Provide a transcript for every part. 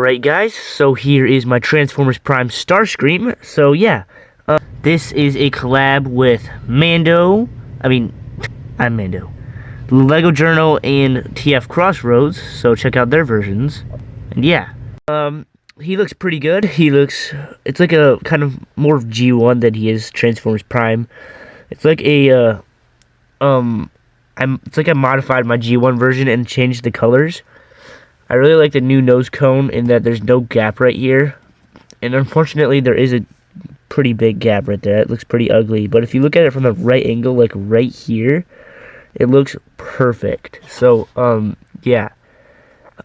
Right, guys, so here is my Transformers Prime Starscream. So yeah, this is a collab with I'm Mando, Lego Journal, and TF Crossroads, so check out their versions. And yeah, he looks pretty good. It's like a kind of more of G1 than he is Transformers Prime. It's like a, it's like I modified my G1 version and changed the colors. I really like the new nose cone in that there's no gap right here. And unfortunately, there is a pretty big gap right there. It looks pretty ugly. But if you look at it from the right angle, like right here, it looks perfect. So, yeah.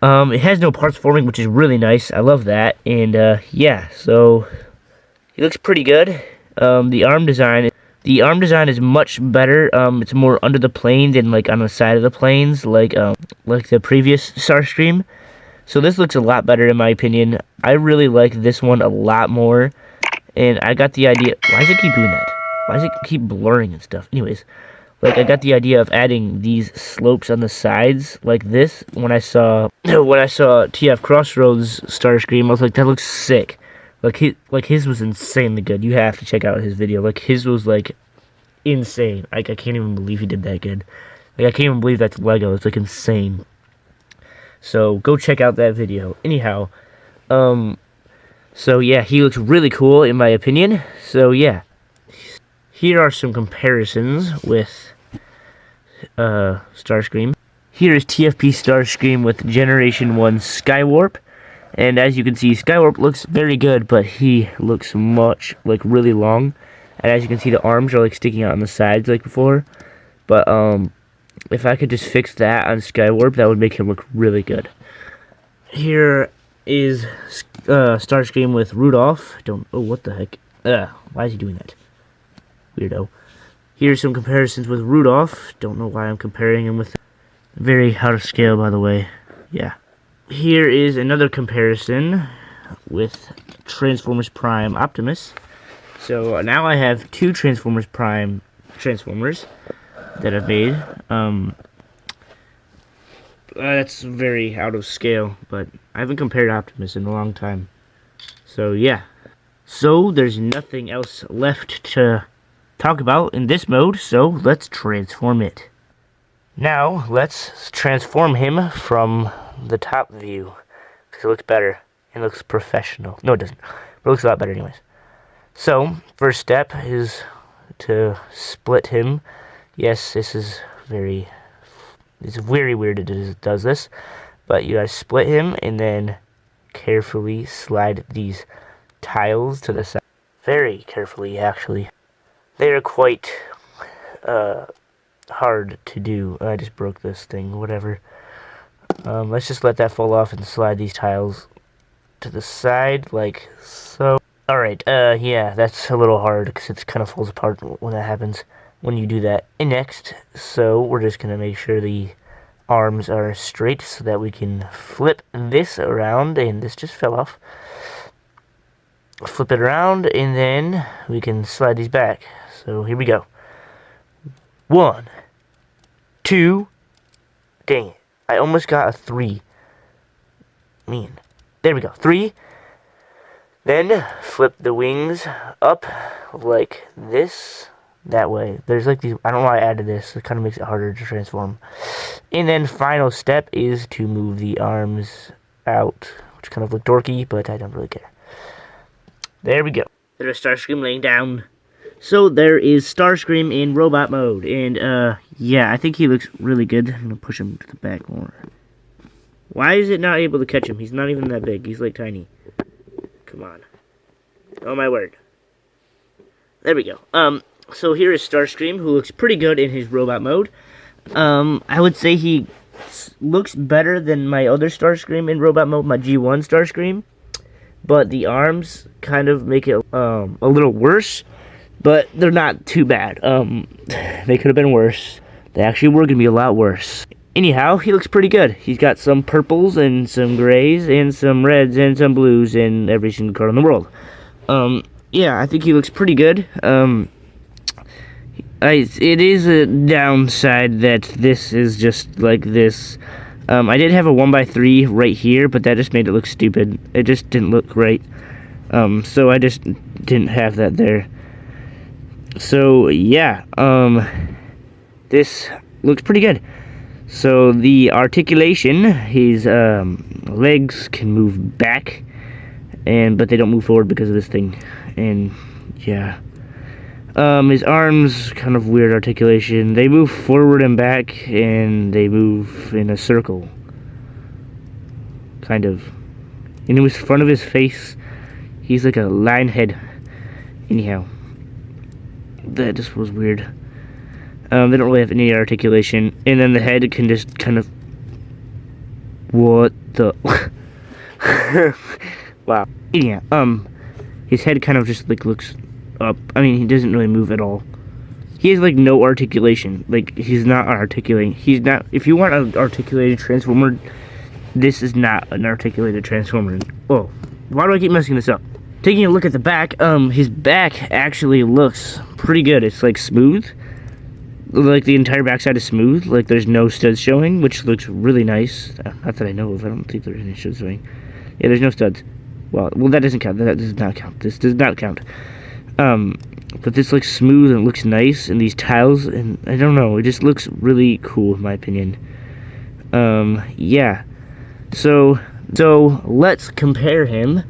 It has no parts forming, which is really nice. I love that. And, yeah, so he looks pretty good. The arm design is much better. It's more under the plane than like on the side of the planes, like the previous Starscream. So this looks a lot better in my opinion. I really like this one a lot more. And I got the idea. Why does it keep doing that? Why does it keep blurring and stuff? Anyways, like I got the idea of adding these slopes on the sides like this when I saw TF Crossroads Starscream. I was like, that looks sick. Like his was insanely good. You have to check out his video. Like his was like insane. Like I can't even believe he did that good. Like I can't even believe that's Lego. It's like insane. So go check out that video. Anyhow, so yeah, he looks really cool in my opinion. So yeah, here are some comparisons with Starscream. Here is TFP Starscream with Generation 1 Skywarp. And as you can see, Skywarp looks very good, but he looks really long. And as you can see, the arms are like sticking out on the sides like before. But if I could just fix that on Skywarp, that would make him look really good. Here is Starscream with Rudolph. Oh, what the heck? Why is he doing that? Weirdo. Here's some comparisons with Rudolph. Don't know why I'm comparing him with. Very out of scale, by the way. Yeah. Here is another comparison with Transformers Prime Optimus. So now I have two Transformers Prime Transformers that I've made. That's very out of scale, but I haven't compared Optimus in a long time. So yeah. So there's nothing else left to talk about in this mode, so let's transform it. Now let's transform him from the top view, because it looks better and looks professional. No, it doesn't, but it looks a lot better anyways. So first step is to split him. Yes, it's very weird it does this, but you guys split him and then carefully slide these tiles to the side. Very carefully, actually. They are quite hard to do. I just broke this thing, whatever. Let's just let that fall off and slide these tiles to the side, like so. Alright, yeah, that's a little hard, because it kind of falls apart when that happens, when you do that. And next, so we're just going to make sure the arms are straight, so that we can flip this around, and this just fell off. Flip it around, and then we can slide these back. So here we go. 1, 2, dang it. I almost got a 3. Man. There we go. 3. Then flip the wings up like this. That way. There's like these. I don't know why I added this. It kind of makes it harder to transform. And then final step is to move the arms out, which kind of look dorky, but I don't really care. There we go. There's Starscream laying down. So there is Starscream in robot mode, and yeah, I think he looks really good. I'm gonna push him to the back more. Why is it not able to catch him? He's not even that big. He's like tiny. Come on. Oh my word. There we go. So here is Starscream, who looks pretty good in his robot mode. I would say he looks better than my other Starscream in robot mode, my G1 Starscream. But the arms kind of make it a little worse. But they're not too bad. They could have been worse. They actually were going to be a lot worse. Anyhow, he looks pretty good. He's got some purples and some grays and some reds and some blues and every single color in the world. Yeah, I think he looks pretty good. It is a downside that this is just like this I did have a 1x3 right here, but that just made it look stupid. It just didn't look right. So I just didn't have that there. So yeah, this looks pretty good. So the articulation, his legs can move back, but they don't move forward because of this thing. And yeah, his arms, kind of weird articulation. They move forward and back, and they move in a circle, kind of. And in his front of his face, he's like a lion head. Anyhow, that just was weird. They don't really have any articulation, and then the head can just kind of. What the? Wow. Yeah. His head kind of just like looks up. I mean, he doesn't really move at all. He has like no articulation. Like, he's not articulating. He's not. If you want an articulated transformer, this is not an articulated transformer. Oh, why do I keep messing this up? Taking a look at the back, his back actually looks pretty good. It's like smooth. Like, the entire backside is smooth. Like, there's no studs showing, which looks really nice. Not that I know of. I don't think there's any studs showing. Yeah, there's no studs. Well, that doesn't count. That does not count. This does not count. But this looks smooth and looks nice, and these tiles, and I don't know, it just looks really cool in my opinion. Yeah. So let's compare him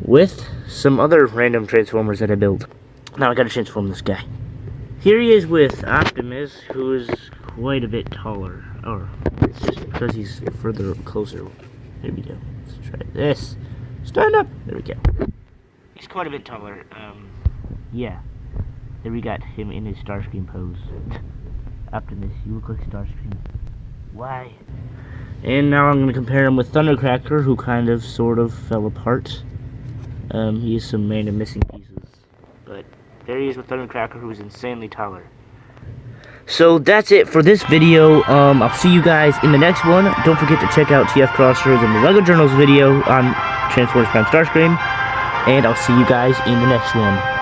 with some other random Transformers that I built. Now I gotta transform this guy. Here he is with Optimus, who is quite a bit taller. Or, it's just because he's further closer. There we go. Let's try this. Stand up! There we go. He's quite a bit taller. Yeah. There we got him in his Starscream pose. Optimus, you look like Starscream. Why? And now I'm gonna compare him with Thundercracker, who kind of, sort of, fell apart. He has some random missing pieces. But there he is with Thundercracker, who is insanely taller. So that's it for this video. I'll see you guys in the next one. Don't forget to check out TF Crossroads and the LEGO Journals video on Transformers Prime Starscream. And I'll see you guys in the next one.